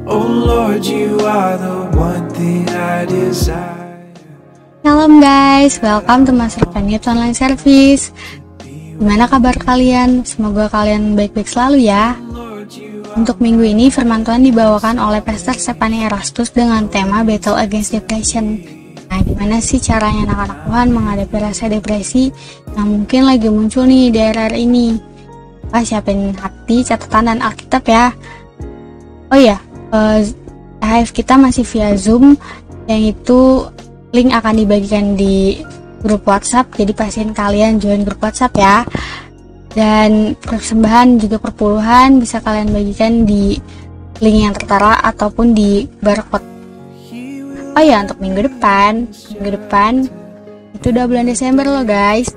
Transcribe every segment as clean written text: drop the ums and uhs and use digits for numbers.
Oh Lord, you are the one thing I desire. Shalom guys, welcome to Master Penit Online Service. Gimana kabar kalian? Semoga kalian baik-baik selalu ya. Untuk minggu ini firman Tuhan dibawakan oleh Pastor Stephanie Erastus dengan tema Battle Against Depression. Nah, gimana sih caranya anak-anak Tuhan menghadapi rasa depresi yang mungkin lagi muncul nih di era ini? Siapin hati, catatan, dan Alkitab ya. Oh iya, live kita masih via Zoom, yang itu link akan dibagikan di grup WhatsApp, jadi pastiin kalian join grup WhatsApp ya. Dan persembahan juga perpuluhan bisa kalian bagikan di link yang tertera ataupun di barcode. Oh ya, untuk minggu depan itu udah bulan Desember loh guys.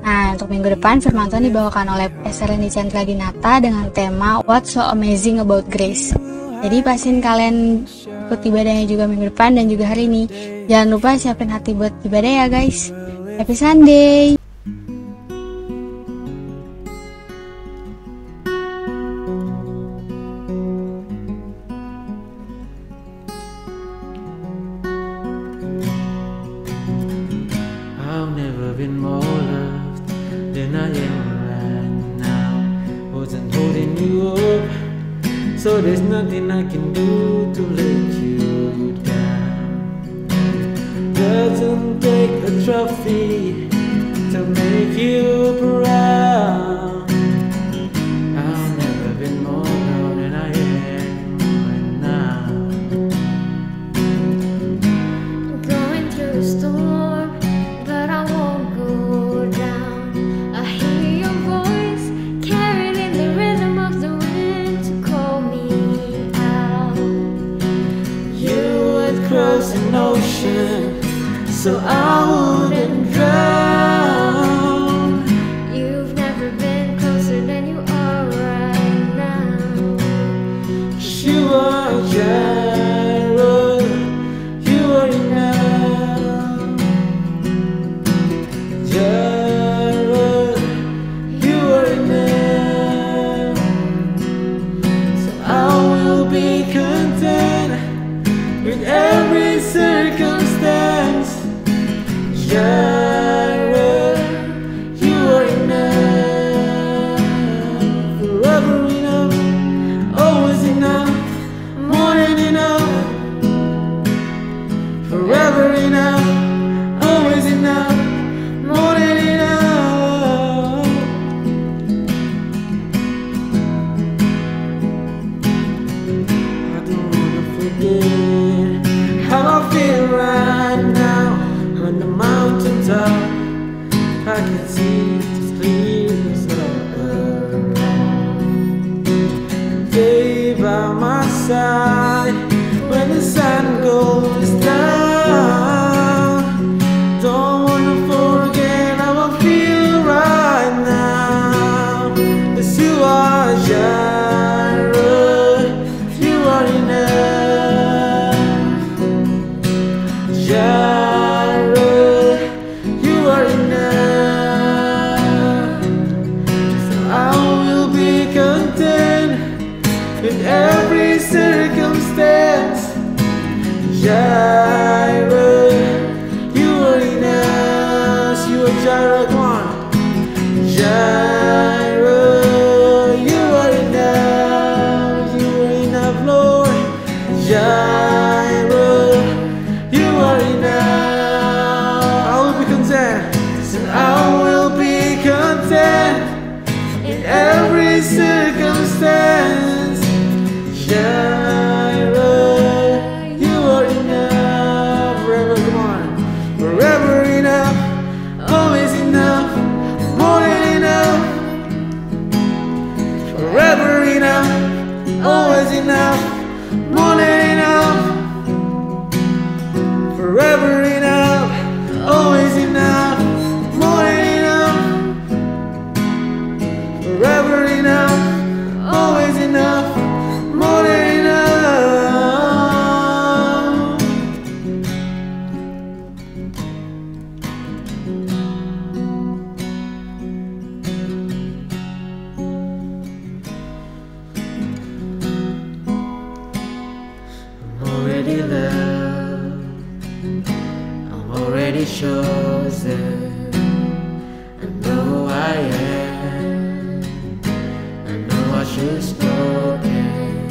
Nah, untuk minggu depan firman Tuhan dibawakan oleh Pastor Randy Chandra Dinata dengan tema What's So Amazing About Grace. Jadi pastiin kalian ikut ibadahnya juga minggu depan dan juga hari ini. Jangan lupa siapin hati buat ibadah ya guys. Happy Sunday. I've never been more loved than I am right now. Wasn't holding you up, so there's nothing I can do to let you down. Doesn't take a trophy to make you proud. I've never been more loved than I am right now. Going through a storm, but I won't go down. I hear your voice carried in the rhythm of the wind to call me out. You would cross an ocean so I wouldn't drown. You've never been closer than you are right now. You are Jireh, you are enough. Jireh, you are enough. So I will be content with every circumstance. Jireh, you are enough. Forever enough, always enough, more than enough. Forever enough, always enough, more than enough. I don't wanna forget how I feel right now on the mountaintop. I can see the clear above. Stay by my side when the sun goes down. Don't wanna forget how I feel right now. 'Cause you are Jireh, you are enough. Jireh, you are enough. So I will be content in every circumstance. Jireh, you are enough. You are Jireh, come on. Jireh, you are enough. You are enough, Lord. Jireh, you are enough. I will be content. So I will be content in every circumstance. Jireh, you are enough. Forever, come on. Forever enough, always enough, more than enough. Forever enough, always enough, more than enough. Forever enough, always enough, more than enough. Forever enough, always enough, more than enough. already loved. I'm already chosen. I know who I am. I know what you've spoken.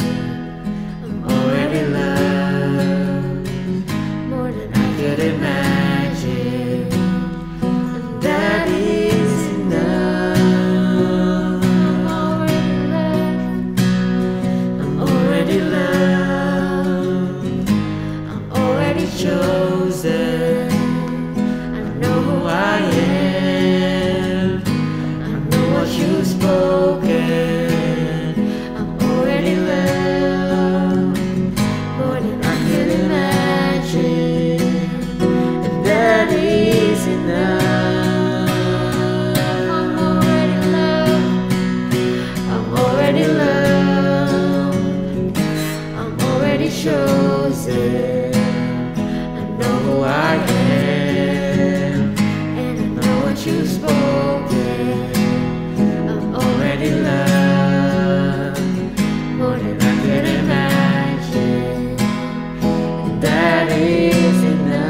I'm already loved more than I could imagine. And that is enough. I'm already loved. I'm already chosen. I know who I am. I know what you've spoken. I'm already loved more than I could imagine. And that is enough. I'm already loved. I'm already loved. I'm already chosen. I know who I am, and I know what you've spoken. I'm already loved more than I could imagine. And that is enough.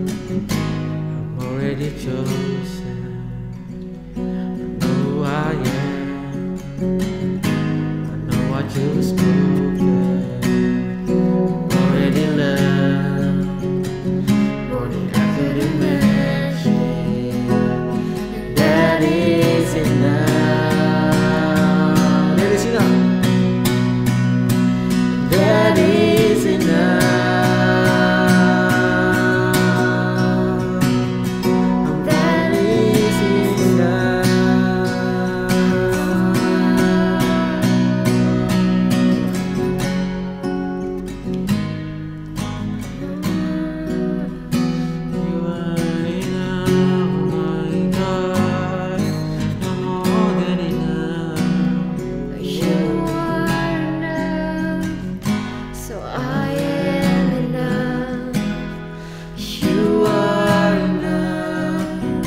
I'm already chosen. I know who I am. I know what you've spoken. I'm already loved more than I could imagine. And that is enough. That is enough. That is enough. That is enough. You are enough, my God. You're more than enough. You are enough, so I am enough. You are enough,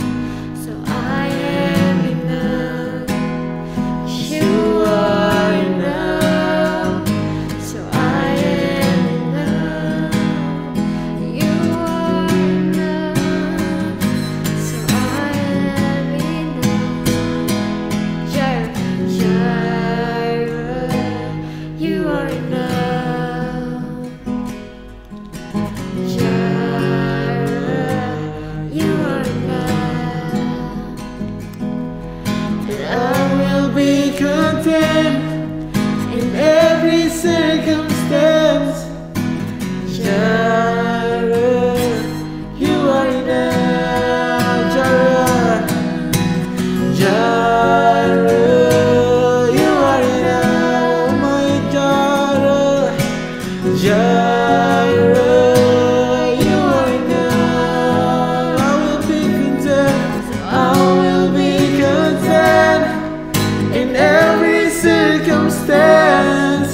so I am enough. You are enough, so I am enough. You are enough, so I am enough. Jireh, you are enough. Jireh, you are enough. And I will be content in every circumstance. Jireh, you are enough. Jireh, Jireh, you are enough. My Jireh, Jireh, you are enough. I will be content. I will be content in every circumstance.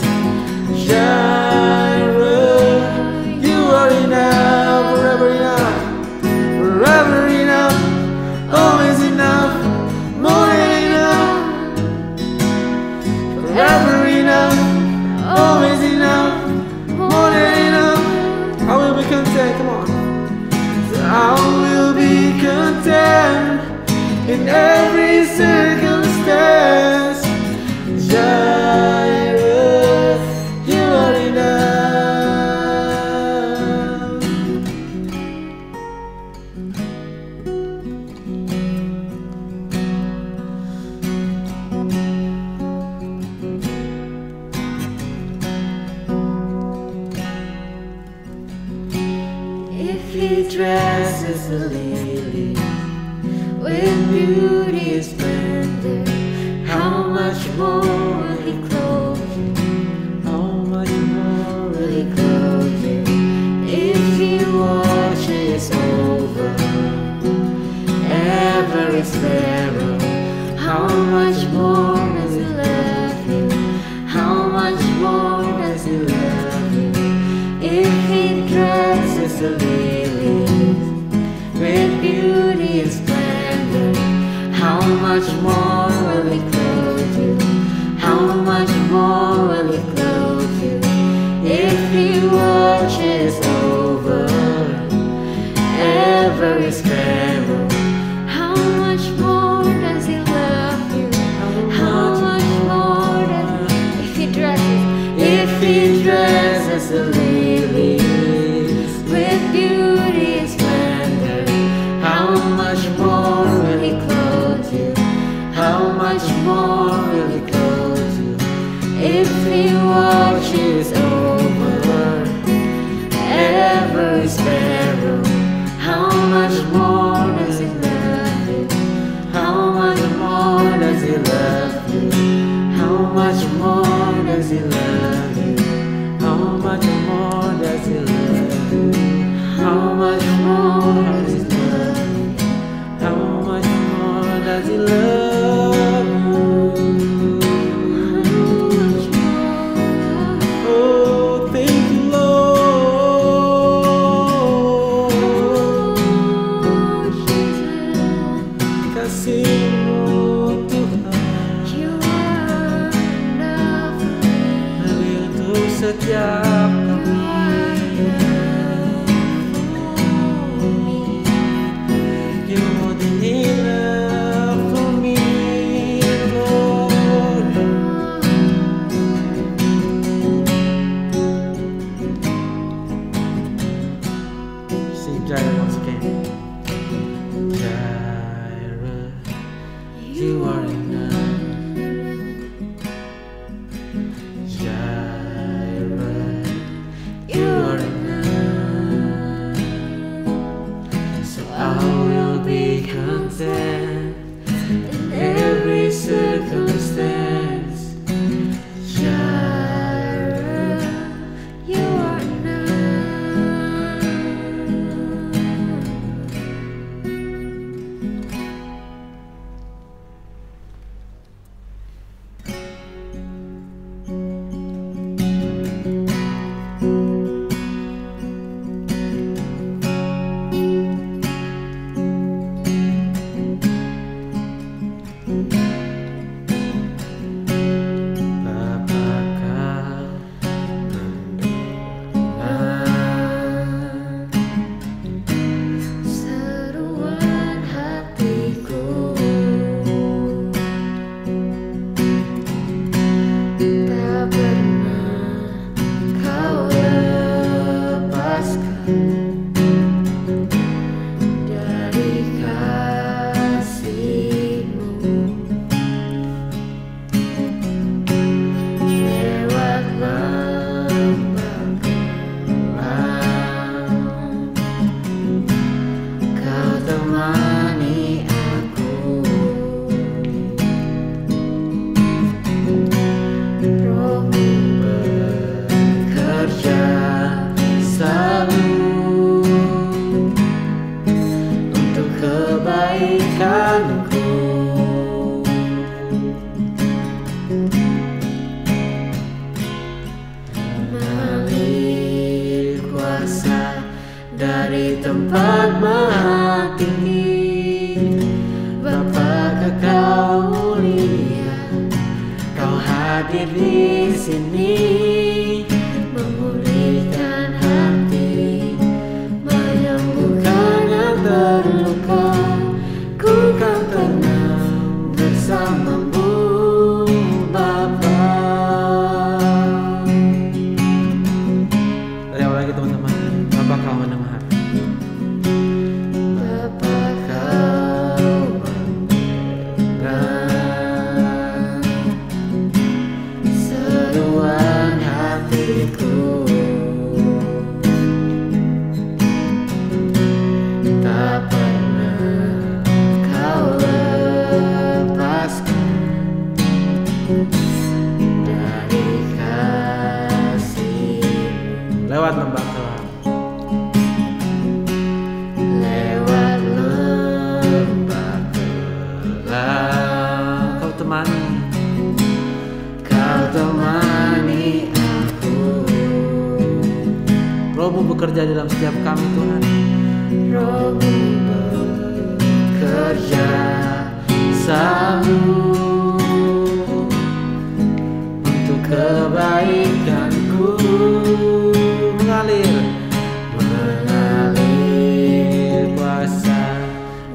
Jireh, you are enough, forever enough, forever enough, always enough, more than enough, forever enough, always enough, more than enough. I will be content, come on. So I will be content in every circumstance. Jireh, you are enough. If he dresses the lily with beauty and splendor, how much more will he clothe you? How much more Will he clothe you? If he watches over every sparrow, how much more does he love you? How much more does he love you? If he dresses the lilies with beauty and splendor, how much more will he clothe 'cause He loves you. Oh, thank you, Lord. Kasih-Mu Tuhan lebih untuk setiap kami. You're more than enough for me, Lord. Sing Jireh once again. Jireh, you are enough. Jireh, you are enough. So I will be content in every circumstance. Jireh, You are enough. Bapa kau mendengar Seruan hatiku, tak pernah Kau lepaskan dari kasih-Mu. Lewat lembah gelap, Kau temani aku. Roh-Mu bekerja selalu untuk kebaikanku. Mengalir kuasa dari tempat maha tinggi. Bapa Kekal mulia, Kau hadir di sini, memulihkan hati, menyembuhkan yang terluka. Ku kan tenang bersama-Mu, Bapa. Dari awal lagi teman-teman. Bapa Kau mendengar. Bapa Kau mendengar seruan hatiku, tak pernah Kau lepaskan dari kasih-Mu. Lewat lembah gelap, lewat lembah gelap, Kau temani aku. Roh-Mu bekerja dalam setiap kami, Tuhan. Roh-Mu bekerja selalu untuk kebaikanku. Mengalir kuasa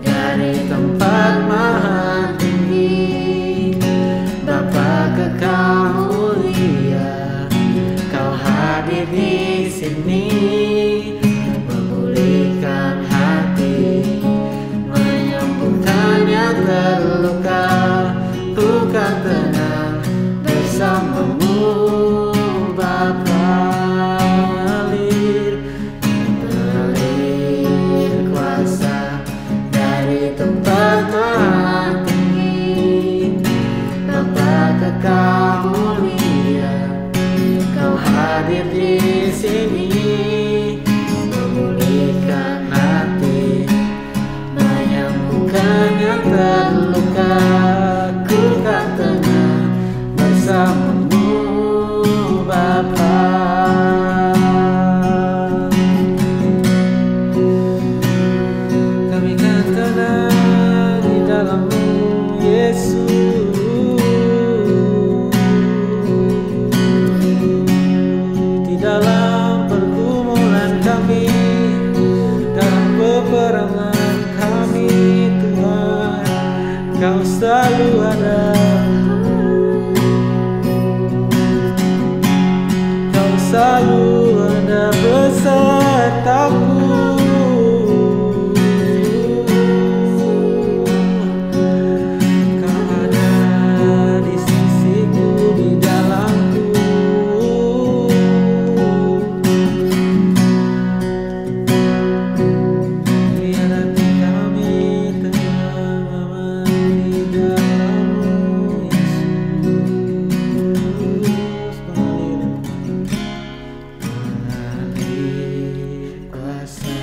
dari tempat maha tinggi. Bapa Kekal mulia, Kau hadir di sini, memulihkan hati, menyembuhkan yang terluka. Ku kan tenang bersama-Mu, Bapa. Mengalir kuasa dari tempat maha tinggi. Bapa Kekal mulia, Kau hadir di sini, memulihkan hati, menyembuhkan yang terluka. Kau selalu ada. Kau selalu ada besertaku. Kau ada di sisiku, di dalamku. Biar hati kami tenang di dalam-Mu, Yesus. Mengalir kuasa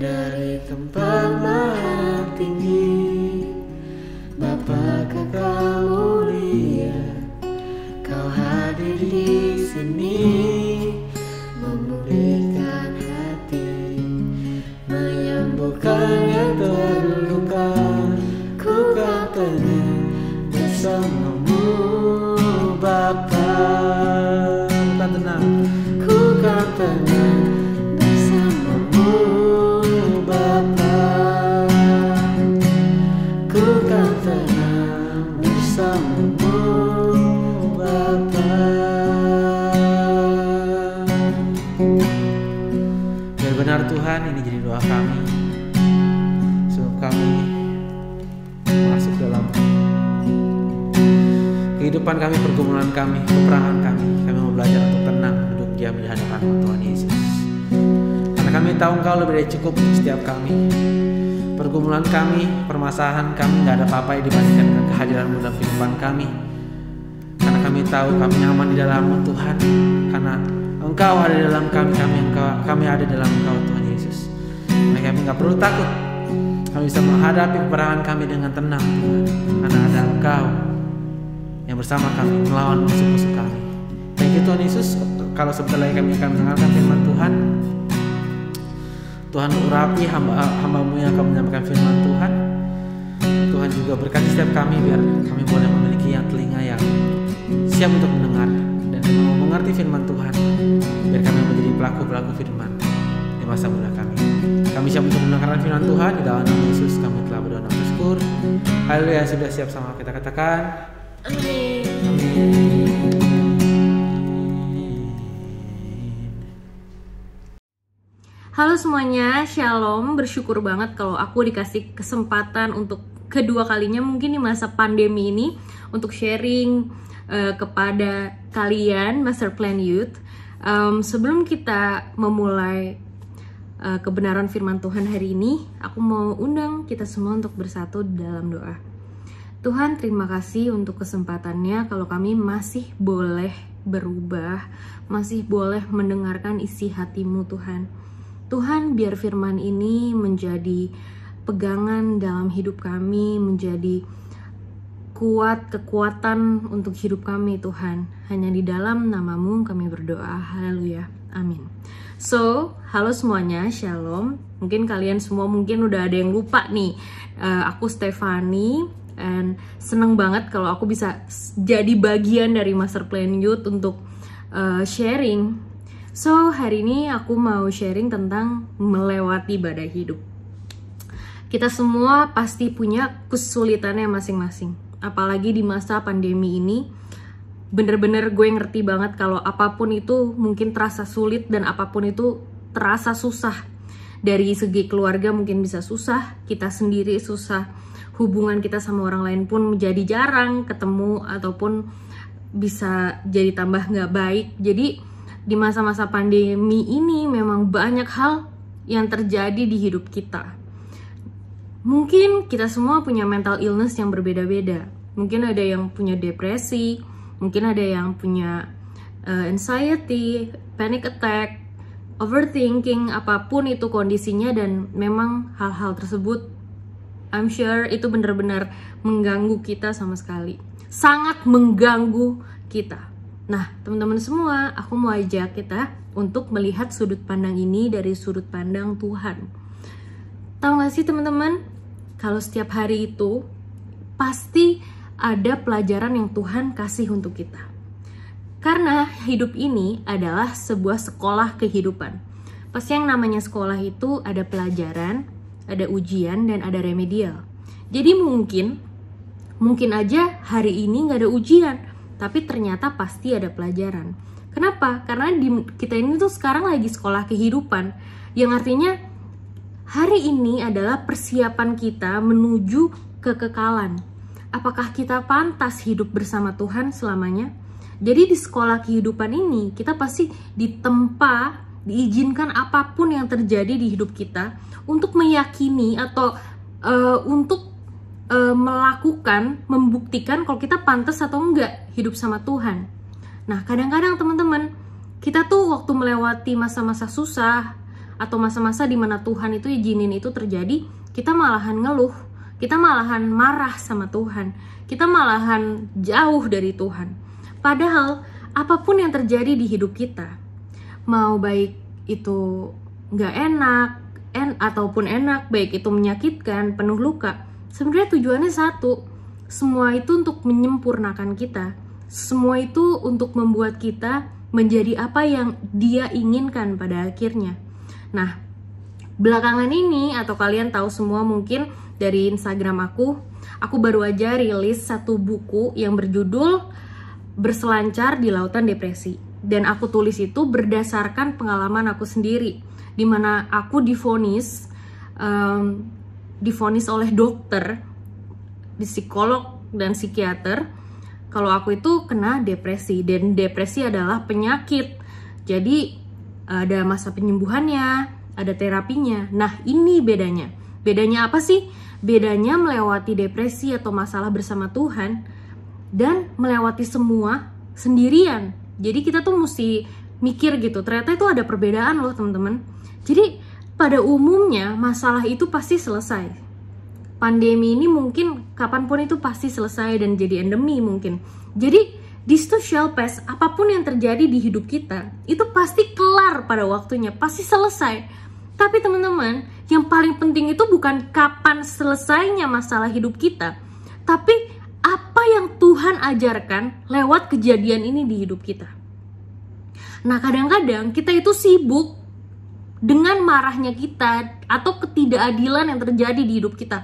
dari tempat maha tinggi, Bapa Kekal mulia, Kau hadir di sini, memulihkan hati, menyembuhkan yang terluka. Ku kan tenang bersama-Mu, Bapa. Ku kan tenang, ku kan tenang bersama-Mu, Bapa. Ku kan tenang bersama-Mu, Bapa. Biar benar Tuhan, ini jadi doa kami, sebab kami masuk dalam kehidupan kami, pergumulan kami, peperangan kami. Kami mau belajar untuk tenang, duduk diam di hadapan Tuhan Yesus. Karena kami tahu Engkau lebih dari cukup untuk setiap kami. Pergumulan kami, permasalahan kami, gak ada apa-apa yang dibandingkan dengan kehadiran-Mu dalam kehidupan kami. Karena kami tahu kami nyaman di dalam-Mu Tuhan. Karena Engkau ada di dalam kami, kami ada dalam Engkau Tuhan Yesus. Maka kami gak perlu takut. Kami bisa menghadapi peperangan kami dengan tenang Tuhan. Karena ada Engkau yang bersama kami melawan musuh-musuh kami. Thank you Tuhan Yesus. Kalau sebentar lagi kami akan mendengarkan firman Tuhan. Tuhan urapi hamba-Mu yang akan menyampaikan firman Tuhan. Tuhan juga berkati setiap kami, biar kami boleh memiliki yang telinga yang siap untuk mendengar dan mau mengerti firman Tuhan. Biar kami menjadi pelaku-pelaku firman di masa muda kami. Kami siap untuk mendengarkan firman Tuhan. Di dalam nama Yesus kami telah berdoa dan bersyukur. Haleluya. Sudah siap sama kita katakan Amin. amin. Halo semuanya, Shalom. Bersyukur banget kalau aku dikasih kesempatan untuk kedua kalinya mungkin di masa pandemi ini untuk sharing kepada kalian Master Plan Youth. Sebelum kita memulai kebenaran firman Tuhan hari ini, aku mau undang kita semua untuk bersatu dalam doa. Tuhan, terima kasih untuk kesempatannya kalau kami masih boleh berubah, masih boleh mendengarkan isi hati-Mu Tuhan. Tuhan, biar firman ini menjadi pegangan dalam hidup kami, menjadi kekuatan untuk hidup kami Tuhan. Hanya di dalam nama-Mu kami berdoa. Haleluya. Amin. So, halo semuanya, Shalom. Mungkin kalian semua mungkin udah ada yang lupa nih. Aku Stefani, and seneng banget kalau aku bisa jadi bagian dari Master Plan Youth untuk sharing. So, hari ini aku mau sharing tentang melewati badai hidup. Kita semua pasti punya kesulitannya masing-masing. Apalagi di masa pandemi ini, bener-bener gue ngerti banget kalau apapun itu mungkin terasa sulit dan apapun itu terasa susah. Dari segi keluarga mungkin bisa susah, kita sendiri susah, hubungan kita sama orang lain pun menjadi jarang ketemu ataupun bisa jadi tambah nggak baik. Jadi di masa-masa pandemi ini memang banyak hal yang terjadi di hidup kita. Mungkin kita semua punya mental illness yang berbeda-beda. Mungkin ada yang punya depresi, mungkin ada yang punya anxiety, panic attack, overthinking, apapun itu kondisinya, dan memang hal-hal tersebut I'm sure itu benar-benar mengganggu kita sama sekali. Sangat mengganggu kita. Nah, teman-teman semua, aku mau ajak kita untuk melihat sudut pandang ini dari sudut pandang Tuhan. Tahu gak sih teman-teman, kalau setiap hari itu pasti ada pelajaran yang Tuhan kasih untuk kita. Karena hidup ini adalah sebuah sekolah kehidupan. Pasti yang namanya sekolah itu ada pelajaran, ada ujian, dan ada remedial. Jadi mungkin Mungkin aja hari ini nggak ada ujian, tapi ternyata pasti ada pelajaran. Kenapa? Karena kita ini tuh sekarang lagi sekolah kehidupan, yang artinya hari ini adalah persiapan kita menuju kekekalan. Apakah kita pantas hidup bersama Tuhan selamanya? Jadi di sekolah kehidupan ini kita pasti ditempa, diizinkan apapun yang terjadi di hidup kita untuk meyakini atau untuk melakukan, membuktikan kalau kita pantas atau enggak hidup sama Tuhan. Nah, kadang-kadang teman-teman, kita tuh waktu melewati masa-masa susah atau masa-masa di mana Tuhan itu izinin itu terjadi, kita malahan ngeluh, kita malahan marah sama Tuhan, kita malahan jauh dari Tuhan. Padahal apapun yang terjadi di hidup kita, mau baik itu nggak enak, ataupun enak, baik itu menyakitkan, penuh luka, sebenarnya tujuannya satu. Semua itu untuk menyempurnakan kita. Semua itu untuk membuat kita menjadi apa yang Dia inginkan pada akhirnya. Nah, belakangan ini, atau kalian tahu semua mungkin dari Instagram aku baru aja rilis satu buku yang berjudul Berselancar di Lautan Depresi. Dan aku tulis itu berdasarkan pengalaman aku sendiri, dimana aku divonis oleh dokter, di psikolog dan psikiater, kalau aku itu kena depresi. Dan depresi adalah penyakit, jadi ada masa penyembuhannya, ada terapinya. Nah, ini bedanya. Bedanya apa sih? Bedanya melewati depresi atau masalah bersama Tuhan dan melewati semua sendirian. Jadi kita tuh mesti mikir gitu, ternyata itu ada perbedaan loh teman-teman. Jadi pada umumnya masalah itu pasti selesai. Pandemi ini mungkin kapanpun itu pasti selesai dan jadi endemi mungkin. Jadi this too shall pass. Apapun yang terjadi di hidup kita itu pasti kelar pada waktunya, pasti selesai. Tapi teman-teman, yang paling penting itu bukan kapan selesainya masalah hidup kita, tapi apa yang Tuhan ajarkan lewat kejadian ini di hidup kita. Nah, kadang-kadang kita itu sibuk dengan marahnya kita atau ketidakadilan yang terjadi di hidup kita.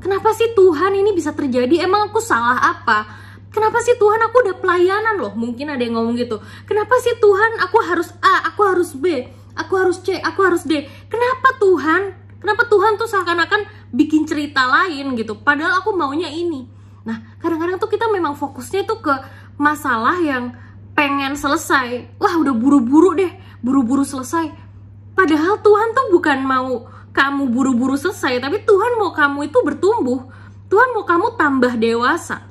Kenapa sih Tuhan ini bisa terjadi? Emang aku salah apa? Kenapa sih Tuhan, aku udah pelayanan loh. Mungkin ada yang ngomong gitu. Kenapa sih Tuhan, aku harus A, aku harus B, aku harus C, aku harus D. Kenapa Tuhan? Kenapa Tuhan tuh seakan-akan bikin cerita lain gitu, padahal aku maunya ini. Nah, kadang-kadang tuh kita memang fokusnya tuh ke masalah yang pengen selesai. Wah, udah buru-buru deh, buru-buru selesai. Padahal Tuhan tuh bukan mau kamu buru-buru selesai, tapi Tuhan mau kamu itu bertumbuh. Tuhan mau kamu tambah dewasa.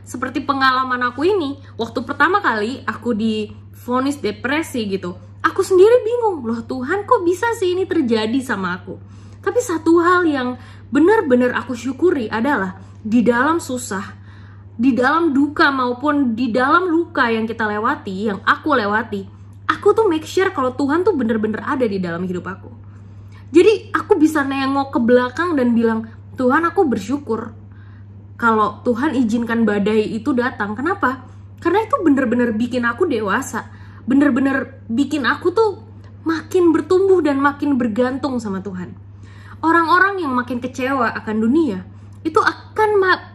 Seperti pengalaman aku ini, waktu pertama kali aku divonis depresi gitu, aku sendiri bingung, loh Tuhan kok bisa sih ini terjadi sama aku? Tapi satu hal yang benar-benar aku syukuri adalah di dalam susah, di dalam duka maupun di dalam luka yang kita lewati, yang aku lewati, aku tuh make sure kalau Tuhan tuh bener-bener ada di dalam hidup aku. Jadi aku bisa nengok ke belakang dan bilang, Tuhan aku bersyukur kalau Tuhan izinkan badai itu datang. Kenapa? Karena itu bener-bener bikin aku dewasa, bener-bener bikin aku tuh makin bertumbuh dan makin bergantung sama Tuhan. Orang-orang yang makin kecewa akan dunia, itu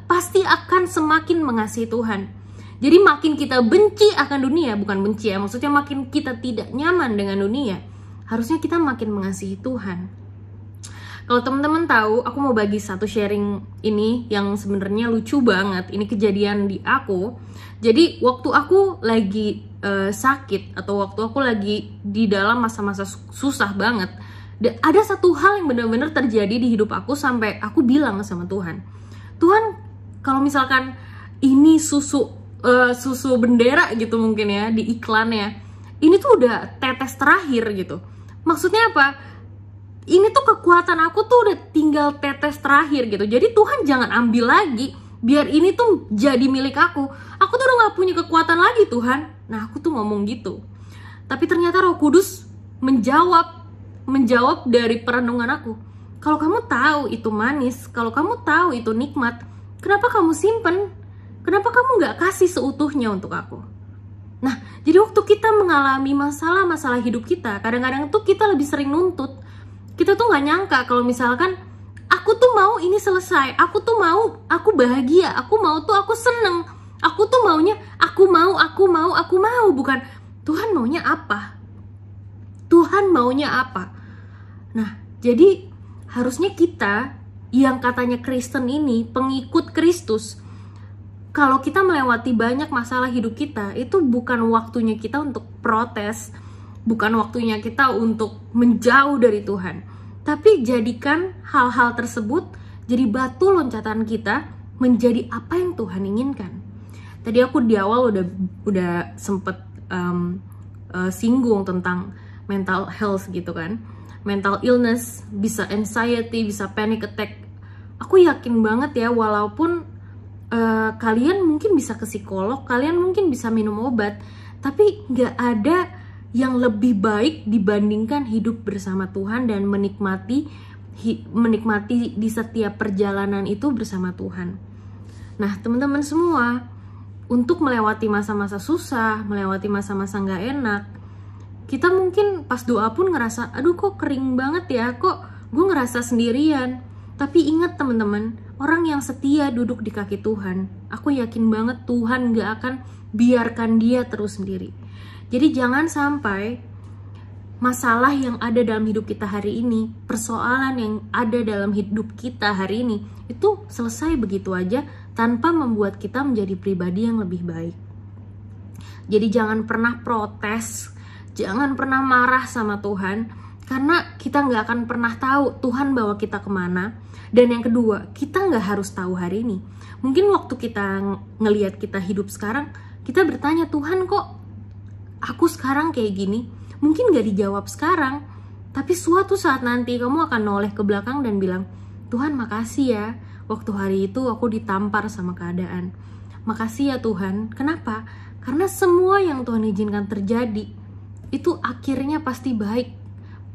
pasti akan semakin mengasihi Tuhan. Jadi makin kita benci akan dunia, bukan benci ya, maksudnya makin kita tidak nyaman dengan dunia, harusnya kita makin mengasihi Tuhan. Kalau teman-teman tahu, aku mau bagi satu sharing ini yang sebenarnya lucu banget. Ini kejadian di aku. Jadi waktu aku lagi sakit atau waktu aku lagi di dalam masa-masa susah banget, ada satu hal yang benar-benar terjadi di hidup aku sampai aku bilang sama Tuhan, Tuhan, kalau misalkan ini susu bendera gitu mungkin ya di iklannya, ini tuh udah tetes terakhir gitu. Maksudnya apa? Ini tuh kekuatan aku tuh udah tinggal tetes terakhir gitu. Jadi Tuhan jangan ambil lagi, biar ini tuh jadi milik aku. Aku tuh udah gak punya kekuatan lagi Tuhan. Nah aku tuh ngomong gitu. Tapi ternyata Roh Kudus menjawab dari perenungan aku. Kalau kamu tahu itu manis, kalau kamu tahu itu nikmat, kenapa kamu simpen? Kenapa kamu gak kasih seutuhnya untuk aku? Nah, jadi waktu kita mengalami masalah-masalah hidup kita, kadang-kadang tuh kita lebih sering nuntut. Kita tuh gak nyangka kalau misalkan aku tuh mau ini selesai, aku tuh mau, aku bahagia, aku mau tuh aku seneng, aku tuh maunya, aku mau, bukan Tuhan maunya apa? Tuhan maunya apa? Nah, jadi harusnya kita yang katanya Kristen ini, pengikut Kristus, kalau kita melewati banyak masalah hidup kita, itu bukan waktunya kita untuk protes, bukan waktunya kita untuk menjauh dari Tuhan. Tapi jadikan hal-hal tersebut jadi batu loncatan kita menjadi apa yang Tuhan inginkan. Tadi aku di awal udah sempet singgung tentang mental health gitu kan. Mental illness, bisa anxiety, bisa panic attack. Aku yakin banget ya, walaupun kalian mungkin bisa ke psikolog, kalian mungkin bisa minum obat, tapi nggak ada yang lebih baik dibandingkan hidup bersama Tuhan dan menikmati di setiap perjalanan itu bersama Tuhan. Nah, teman-teman semua, untuk melewati masa-masa susah, melewati masa-masa nggak enak, kita mungkin pas doa pun ngerasa, aduh kok kering banget ya, kok gue ngerasa sendirian. Tapi ingat teman-teman, orang yang setia duduk di kaki Tuhan, aku yakin banget Tuhan gak akan biarkan dia terus sendiri. Jadi jangan sampai masalah yang ada dalam hidup kita hari ini, persoalan yang ada dalam hidup kita hari ini, itu selesai begitu aja tanpa membuat kita menjadi pribadi yang lebih baik. Jadi jangan pernah protes, jangan pernah marah sama Tuhan, karena kita nggak akan pernah tahu Tuhan bawa kita kemana. Dan yang kedua, kita nggak harus tahu hari ini. Mungkin waktu kita ngelihat kita hidup sekarang, kita bertanya, Tuhan kok aku sekarang kayak gini? Mungkin nggak dijawab sekarang, tapi suatu saat nanti kamu akan noleh ke belakang dan bilang, Tuhan makasih ya, waktu hari itu aku ditampar sama keadaan. Makasih ya Tuhan. Kenapa? Karena semua yang Tuhan izinkan terjadi, itu akhirnya pasti baik.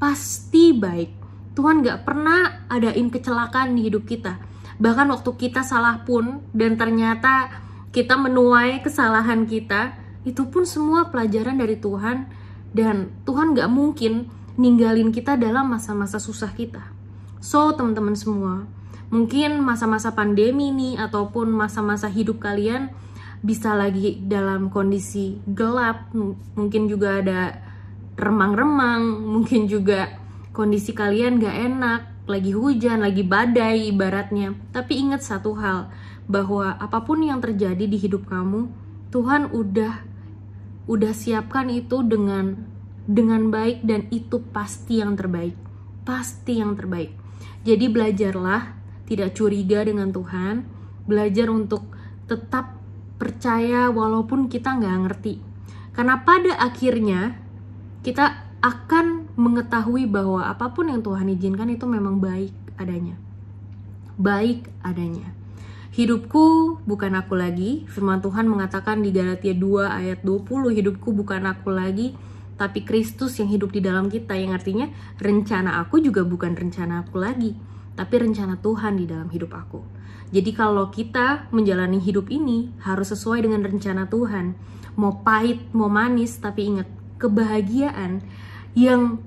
Pasti baik. Tuhan gak pernah adain kecelakaan di hidup kita. Bahkan waktu kita salah pun, dan ternyata kita menuai kesalahan kita, itu pun semua pelajaran dari Tuhan. Dan Tuhan gak mungkin ninggalin kita dalam masa-masa susah kita. So teman-teman semua, mungkin masa-masa pandemi nih, ataupun masa-masa hidup kalian bisa lagi dalam kondisi gelap, mungkin juga ada remang-remang, mungkin juga kondisi kalian gak enak, lagi hujan, lagi badai ibaratnya. Tapi ingat satu hal, bahwa apapun yang terjadi di hidup kamu, Tuhan udah siapkan itu dengan baik, dan itu pasti yang terbaik. Pasti yang terbaik. Jadi belajarlah tidak curiga dengan Tuhan, belajar untuk tetap percaya walaupun kita nggak ngerti. Karena pada akhirnya kita akan mengetahui bahwa apapun yang Tuhan izinkan itu memang baik adanya. Baik adanya. Hidupku bukan aku lagi. Firman Tuhan mengatakan di Galatia 2 ayat 20, hidupku bukan aku lagi, tapi Kristus yang hidup di dalam kita. Yang artinya rencana aku juga bukan rencana aku lagi, tapi rencana Tuhan di dalam hidup aku. Jadi kalau kita menjalani hidup ini harus sesuai dengan rencana Tuhan. Mau pahit, mau manis, tapi ingat, kebahagiaan yang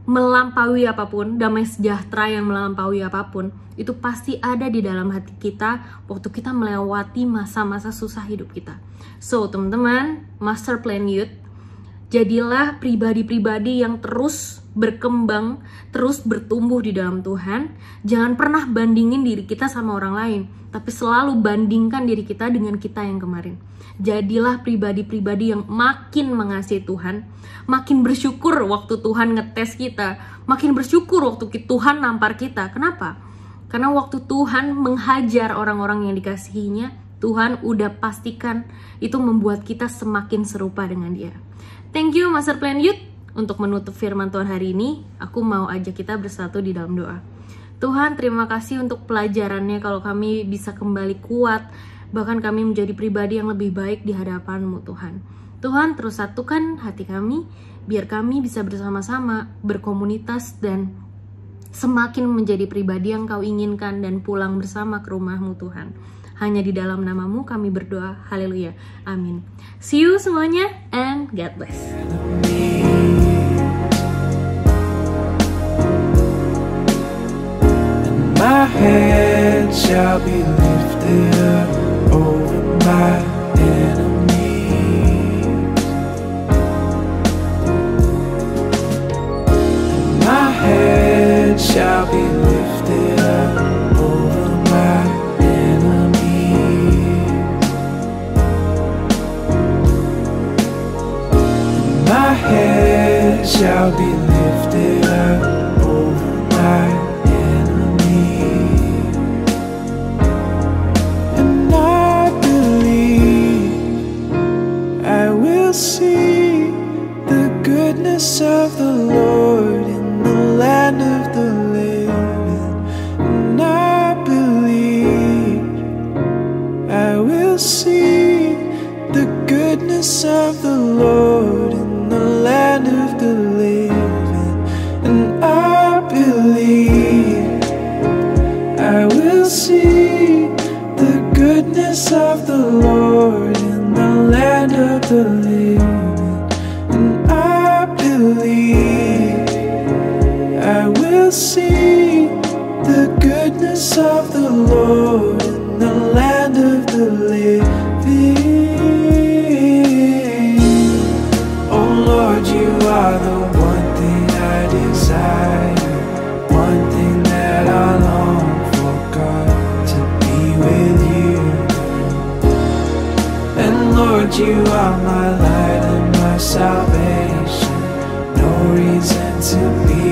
melampaui apapun, damai sejahtera yang melampaui apapun, itu pasti ada di dalam hati kita waktu kita melewati masa-masa susah hidup kita. So teman-teman, Master Plan Youth, jadilah pribadi-pribadi yang terus berkembang, terus bertumbuh di dalam Tuhan. Jangan pernah bandingin diri kita sama orang lain, tapi selalu bandingkan diri kita dengan kita yang kemarin. Jadilah pribadi-pribadi yang makin mengasihi Tuhan, makin bersyukur waktu Tuhan ngetes kita, makin bersyukur waktu Tuhan nampar kita. Kenapa? Karena waktu Tuhan menghajar orang-orang yang dikasihinya, Tuhan udah pastikan itu membuat kita semakin serupa dengan Dia. Thank you Master Plan Youth. Untuk menutup firman Tuhan hari ini, aku mau ajak kita bersatu di dalam doa. Tuhan, terima kasih untuk pelajarannya. Kalau kami bisa kembali kuat, bahkan kami menjadi pribadi yang lebih baik di hadapan-Mu Tuhan. Tuhan, terus satukan hati kami, biar kami bisa bersama-sama berkomunitas dan semakin menjadi pribadi yang Kau inginkan dan pulang bersama ke rumah-Mu Tuhan. Hanya di dalam nama-Mu kami berdoa. Haleluya. Amin. See you semuanya and God bless. My my head shall be lifted up over my enemies. My head shall be lifted up over my enemies. My head shall be lifted up over my enemies. And I believe I will see the goodness of the Lord in the land of the living. And I believe I will see the goodness of the Lord in the land of the living. And I believe I will see the goodness of the Lord in the land of the living. And I believe I will see the goodness of the Lord in the land of the living. Oh Lord, you are the one thing I desire, one thing that I long for, God, to be with you. And Lord, you are my light and my salvation, no reason to be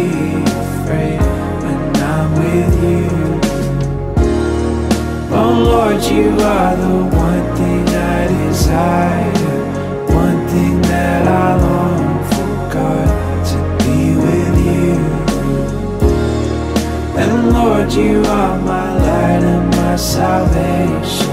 afraid when I'm with you. Oh Lord, you are the one thing I desire, one thing that I long for, God, to be with you. And Lord, you are my light and my salvation,